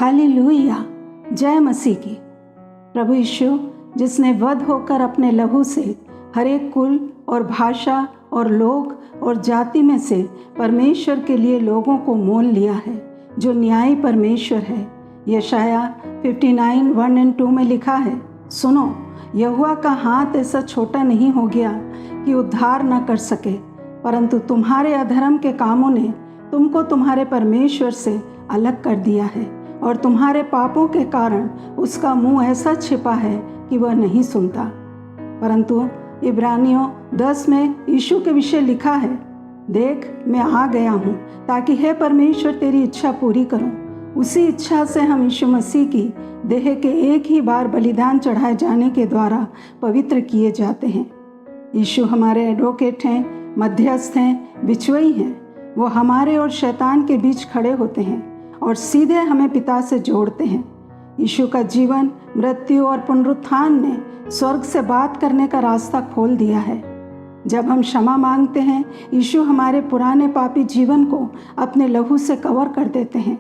Hallelujah, जय मसीह की। प्रभु यीशु जिसने वध होकर अपने लहू से हर एक कुल और भाषा और लोग और जाति में से परमेश्वर के लिए लोगों को मोल लिया है, जो न्यायी परमेश्वर है। यशाया 59:1-2 में लिखा है, सुनो, यहोवा का हाथ ऐसा छोटा नहीं हो गया कि उद्धार न कर सके, परंतु तुम्हारे अधर्म के कामों ने तुमको तुम्हारे परमेश्वर से अलग कर दिया है, और तुम्हारे पापों के कारण उसका मुंह ऐसा छिपा है कि वह नहीं सुनता। परंतु इब्रानियों 10 में यीशु के विषय लिखा है, देख मैं आ गया हूँ ताकि हे परमेश्वर तेरी इच्छा पूरी करूँ। उसी इच्छा से हम यीशु मसीह की देह के एक ही बार बलिदान चढ़ाए जाने के द्वारा पवित्र किए जाते हैं। यीशु हमारे एडवोकेट हैं, मध्यस्थ हैं, बिचवई हैं। वो हमारे और शैतान के बीच खड़े होते हैं और सीधे हमें पिता से जोड़ते हैं। यीशु का जीवन, मृत्यु और पुनरुत्थान ने स्वर्ग से बात करने का रास्ता खोल दिया है। जब हम क्षमा मांगते हैं, यीशु हमारे पुराने पापी जीवन को अपने लहू से कवर कर देते हैं।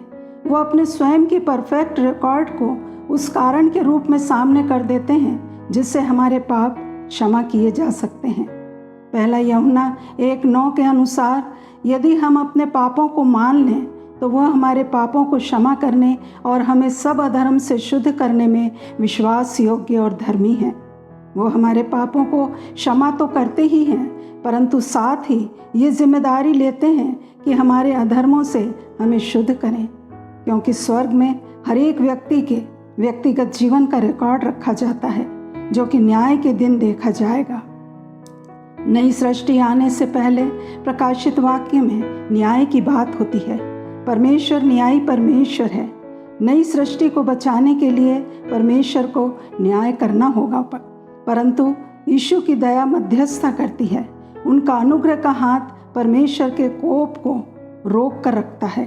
वो अपने स्वयं की परफेक्ट रिकॉर्ड को उस कारण के रूप में सामने कर देते हैं जिससे हमारे पाप क्षमा किए जा सकते हैं। पहला यूहन्ना 1:9 के अनुसार यदि हम अपने पापों को मान लें तो वह हमारे पापों को क्षमा करने और हमें सब अधर्म से शुद्ध करने में विश्वास योग्य और धर्मी है। वो हमारे पापों को क्षमा तो करते ही हैं, परंतु साथ ही ये जिम्मेदारी लेते हैं कि हमारे अधर्मों से हमें शुद्ध करें, क्योंकि स्वर्ग में हर एक व्यक्ति के व्यक्तिगत जीवन का रिकॉर्ड रखा जाता है, जो कि न्याय के दिन देखा जाएगा। नई सृष्टि आने से पहले प्रकाशित वाक्य में न्याय की बात होती है। परमेश्वर न्यायी परमेश्वर है। नई सृष्टि को बचाने के लिए परमेश्वर को न्याय करना होगा, परंतु यीशु की दया मध्यस्थता करती है। उनका अनुग्रह का हाथ परमेश्वर के कोप को रोक कर रखता है,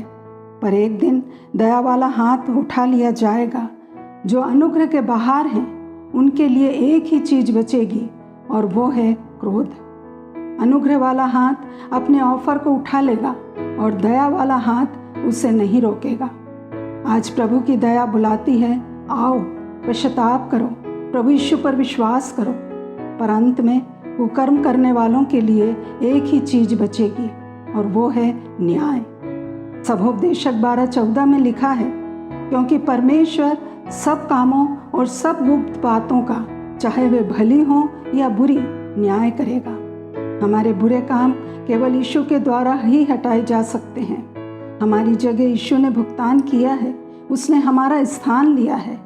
पर एक दिन दया वाला हाथ उठा लिया जाएगा। जो अनुग्रह के बाहर हैं उनके लिए एक ही चीज बचेगी, और वो है क्रोध। अनुग्रह वाला हाथ अपने ऑफर को उठा लेगा और दया वाला हाथ उसे नहीं रोकेगा। आज प्रभु की दया बुलाती है, आओ पश्चाताप करो, प्रभु यीशु पर विश्वास करो। पर अंत में कुकर्म करने वालों के लिए एक ही चीज बचेगी, और वो है न्याय। सभोपदेशक 12:14 में लिखा है, क्योंकि परमेश्वर सब कामों और सब गुप्त बातों का, चाहे वे भली हों या बुरी, न्याय करेगा। हमारे बुरे काम केवल यीशु के द्वारा ही हटाए जा सकते हैं। हमारी जगह यीशु ने भुगतान किया है, उसने हमारा स्थान लिया है।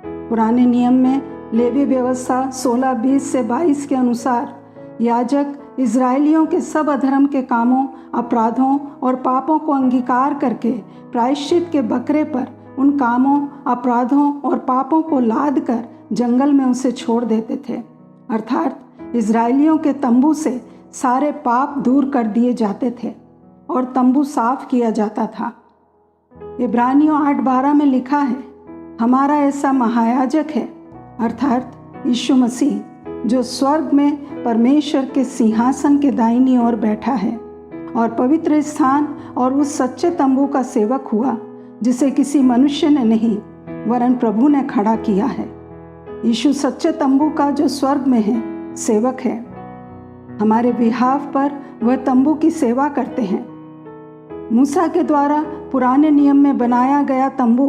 पुराने नियम में लेवी व्यवस्था 16:20-22 के अनुसार याजक इजरायलियों के सब अधर्म के कामों, अपराधों और पापों को अंगीकार करके प्रायश्चित के बकरे पर उन कामों, अपराधों और पापों को लाद कर जंगल में उसे छोड़ देते थे। अर्थात इजरायलियों के तंबू से सारे पाप दूर कर दिए जाते थे और तंबू साफ किया जाता था। इब्रानियों 8:12 में लिखा है, हमारा ऐसा महायाजक है, अर्थात यीशु मसीह, जो स्वर्ग में परमेश्वर के सिंहासन के दाहिनी ओर बैठा है और पवित्र स्थान और उस सच्चे तंबू का सेवक हुआ, जिसे किसी मनुष्य ने नहीं वरन प्रभु ने खड़ा किया है। यीशु सच्चे तंबू का जो स्वर्ग में है सेवक है। हमारे बिहाफ पर वह तंबू की सेवा करते हैं। मूसा के द्वारा पुराने नियम में बनाया गया तंबू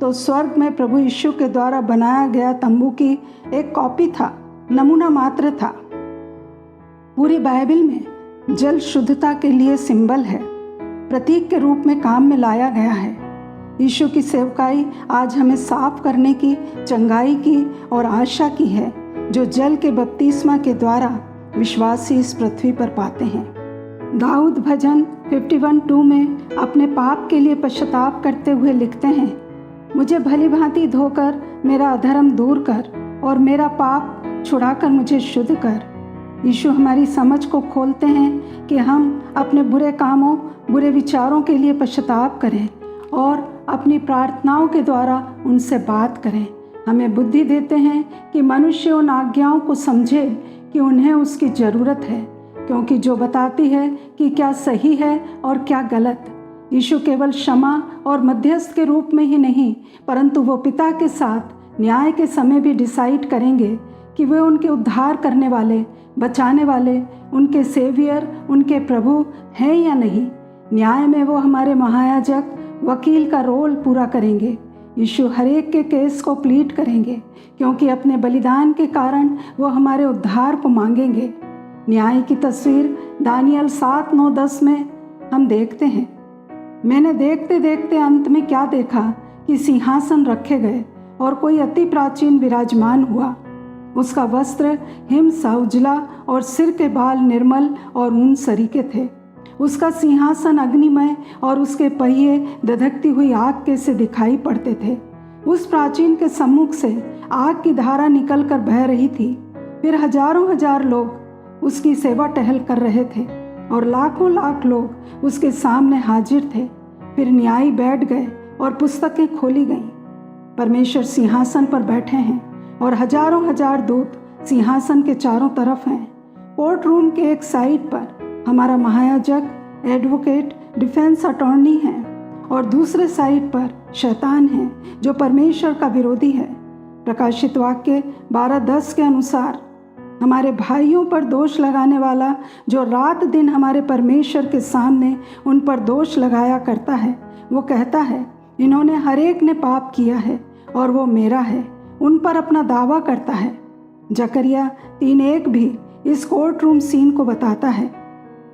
तो स्वर्ग में प्रभु यीशु के द्वारा बनाया गया तंबू की एक कॉपी था, नमूना मात्र था। पूरी बाइबल में जल शुद्धता के लिए सिंबल है, प्रतीक के रूप में काम में लाया गया है। यीशु की सेवकाई आज हमें साफ करने की, चंगाई की और आशा की है, जो जल के बपतिस्मा के द्वारा विश्वासी इस पृथ्वी पर पाते हैं। दाऊद भजन 51:2 में अपने पाप के लिए पश्चाताप करते हुए लिखते हैं, मुझे भली भांति धोकर मेरा अधर्म दूर कर और मेरा पाप छुड़ाकर मुझे शुद्ध कर। यीशु हमारी समझ को खोलते हैं कि हम अपने बुरे कामों, बुरे विचारों के लिए पश्चाताप करें और अपनी प्रार्थनाओं के द्वारा उनसे बात करें। हमें बुद्धि देते हैं कि मनुष्य उन आज्ञाओं को समझे कि उन्हें उसकी ज़रूरत है, क्योंकि जो बताती है कि क्या सही है और क्या गलत। यीशु केवल क्षमा और मध्यस्थ के रूप में ही नहीं, परंतु वो पिता के साथ न्याय के समय भी डिसाइड करेंगे कि वे उनके उद्धार करने वाले, बचाने वाले, उनके सेवियर, उनके प्रभु हैं या नहीं। न्याय में वो हमारे महायाजक, वकील का रोल पूरा करेंगे। यीशु हर एक के केस को प्लीड करेंगे, क्योंकि अपने बलिदान के कारण वो हमारे उद्धार को मांगेंगे। न्याय की तस्वीर दानियल 7:9-10 में हम देखते हैं। मैंने देखते देखते अंत में क्या देखा कि सिंहासन रखे गए और कोई अति प्राचीन विराजमान हुआ। उसका वस्त्र हिम सा उजला और सिर के बाल निर्मल और ऊन सरीखे थे। उसका सिंहासन अग्निमय और उसके पहिए धधकती हुई आग के से दिखाई पड़ते थे। उस प्राचीन के सम्मुख से आग की धारा निकलकर बह रही थी। फिर हजारों हजार लोग उसकी सेवा टहल कर रहे थे और लाखों लाख लोग उसके सामने हाजिर थे। फिर न्यायी बैठ गए और पुस्तकें खोली गईं। परमेश्वर सिंहासन पर बैठे हैं और हजारों हजार दूत सिंहासन के चारों तरफ हैं। कोर्ट रूम के एक साइड पर हमारा महायाजक, एडवोकेट, डिफेंस अटॉर्नी हैं और दूसरे साइड पर शैतान है जो परमेश्वर का विरोधी है। प्रकाशित वाक्य 12:10 के अनुसार हमारे भाइयों पर दोष लगाने वाला, जो रात दिन हमारे परमेश्वर के सामने उन पर दोष लगाया करता है, वो कहता है, इन्होंने हर एक ने पाप किया है और वो मेरा है, उन पर अपना दावा करता है। जकरिया 3:1 भी इस कोर्ट रूम सीन को बताता है।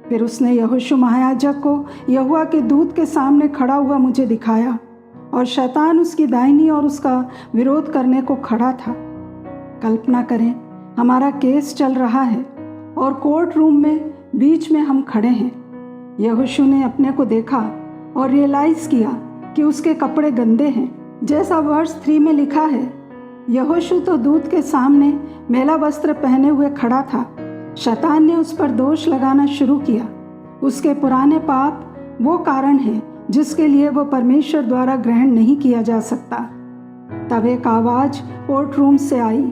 फिर उसने यहोशू महायाजक को यहोवा के दूत के सामने खड़ा हुआ मुझे दिखाया और शैतान उसकी दाहिनी और उसका विरोध करने को खड़ा था। कल्पना करें, हमारा केस चल रहा है और कोर्ट रूम में बीच में हम खड़े हैं। यहोशू ने अपने को देखा और रियलाइज़ किया कि उसके कपड़े गंदे हैं। जैसा वर्ष 3 में लिखा है, यहोशू तो दूत के सामने मैला वस्त्र पहने हुए खड़ा था। शैतान ने उस पर दोष लगाना शुरू किया। उसके पुराने पाप वो कारण है जिसके लिए वो परमेश्वर द्वारा ग्रहण नहीं किया जा सकता। तब एक आवाज़ कोर्ट रूम से आई।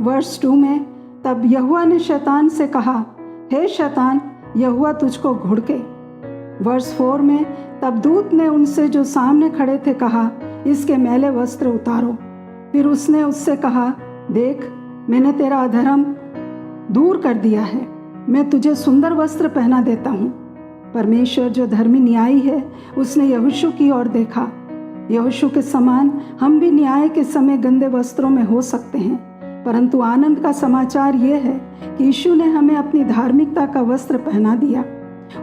वर्ष 2 में, तब यहोवा ने शैतान से कहा, हे शैतान, यहोवा तुझको घुड़के। वर्ष 4 में, तब दूत ने उनसे जो सामने खड़े थे कहा, इसके मैले वस्त्र उतारो। फिर उसने उससे कहा, देख, मैंने तेरा अधर्म दूर कर दिया है, मैं तुझे सुंदर वस्त्र पहना देता हूँ। परमेश्वर जो धर्मी न्यायी है, उसने यहोशू की ओर देखा। यहोशू के समान हम भी न्याय के समय गंदे वस्त्रों में हो सकते हैं, परंतु आनंद का समाचार ये है कि यीशु ने हमें अपनी धार्मिकता का वस्त्र पहना दिया।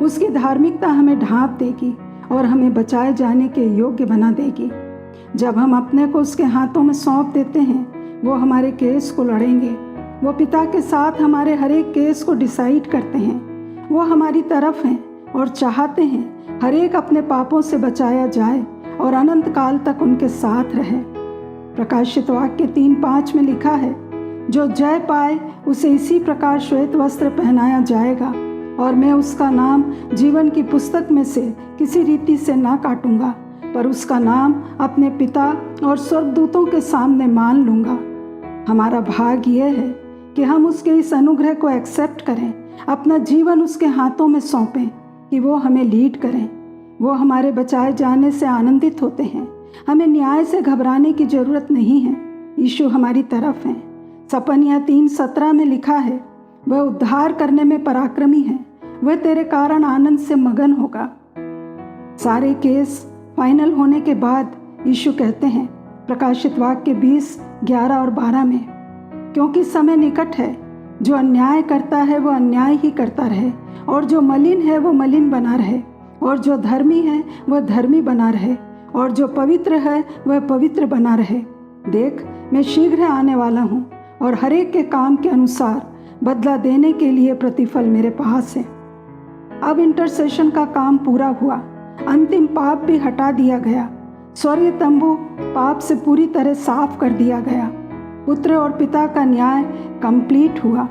उसकी धार्मिकता हमें ढांप देगी और हमें बचाए जाने के योग्य बना देगी। जब हम अपने को उसके हाथों में सौंप देते हैं, वो हमारे केस को लड़ेंगे। वो पिता के साथ हमारे हर एक केस को डिसाइड करते हैं। वो हमारी तरफ हैं और चाहते हैं हर एक अपने पापों से बचाया जाए और अनंत काल तक उनके साथ रहे। प्रकाशित वाक्य 3:5 में लिखा है, जो जय पाए उसे इसी प्रकार श्वेत वस्त्र पहनाया जाएगा और मैं उसका नाम जीवन की पुस्तक में से किसी रीति से ना काटूंगा, पर उसका नाम अपने पिता और स्वर्गदूतों के सामने मान लूँगा। हमारा भाग ये है कि हम उसके इस अनुग्रह को एक्सेप्ट करें, अपना जीवन उसके हाथों में सौंपें कि वो हमें लीड करें। वो हमारे बचाए जाने से आनंदित होते हैं। हमें न्याय से घबराने की ज़रूरत नहीं है। यीशु हमारी तरफ हैं। सपनिया 3:17 में लिखा है, वह उद्धार करने में पराक्रमी है, वह तेरे कारण आनंद से मगन होगा। सारे केस फाइनल होने के बाद यीशु कहते हैं प्रकाशित वाक्य 20:11 और 12 में, क्योंकि समय निकट है, जो अन्याय करता है वह अन्याय ही करता रहे, और जो मलिन है वो मलिन बना रहे, और जो धर्मी है वह धर्मी बना रहे, और जो पवित्र है वह पवित्र बना रहे। देख, मैं शीघ्र आने वाला हूँ और हर एक के काम के अनुसार बदला देने के लिए प्रतिफल मेरे पास है। अब इंटरसेशन का काम पूरा हुआ। अंतिम पाप भी हटा दिया गया। स्वर्गीय तंबू पाप से पूरी तरह साफ कर दिया गया। पुत्र और पिता का न्याय कंप्लीट हुआ।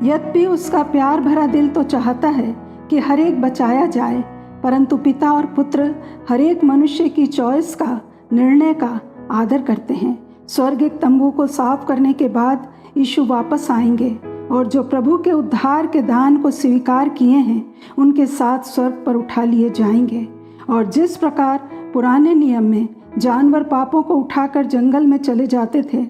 यद्यपि उसका प्यार भरा दिल तो चाहता है कि हर एक बचाया जाए, परंतु पिता और पुत्र हर एक मनुष्य की चॉइस का, निर्णय का आदर करते हैं। स्वर्गिक तंबू को साफ करने के बाद यीशु वापस आएंगे और जो प्रभु के उद्धार के दान को स्वीकार किए हैं उनके साथ स्वर्ग पर उठा लिए जाएंगे और जिस प्रकार पुराने नियम में जानवर पापों को उठाकर जंगल में चले जाते थे,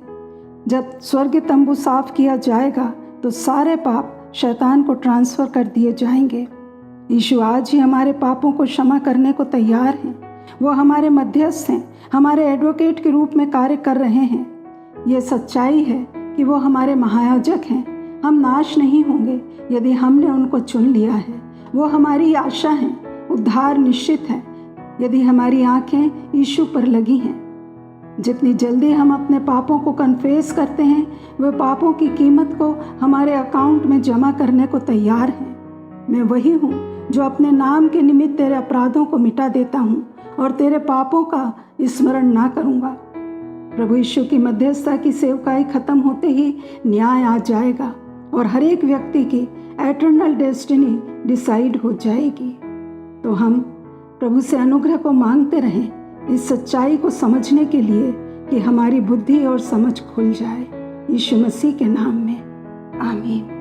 जब स्वर्ग तंबू साफ किया जाएगा तो सारे पाप शैतान को ट्रांसफ़र कर दिए जाएंगे। यीशु आज ही हमारे पापों को क्षमा करने को तैयार हैं। वो हमारे मध्यस्थ हैं, हमारे एडवोकेट के रूप में कार्य कर रहे हैं। ये सच्चाई है कि वो हमारे महायाजक हैं। हम नाश नहीं होंगे यदि हमने उनको चुन लिया है। वो हमारी आशा हैं, उद्धार निश्चित है यदि हमारी आंखें यीशु पर लगी हैं। जितनी जल्दी हम अपने पापों को कन्फेस करते हैं, वे पापों की कीमत को हमारे अकाउंट में जमा करने को तैयार हैं। मैं वही हूँ जो अपने नाम के निमित्त तेरे अपराधों को मिटा देता हूँ और तेरे पापों का स्मरण ना करूँगा। प्रभु यीशु की मध्यस्थता की सेवकाई खत्म होते ही न्याय आ जाएगा और हर एक व्यक्ति की एटर्नल डेस्टिनी डिसाइड हो जाएगी। तो हम प्रभु से अनुग्रह को मांगते रहें इस सच्चाई को समझने के लिए कि हमारी बुद्धि और समझ खुल जाए। यीशु मसीह के नाम में आमीन।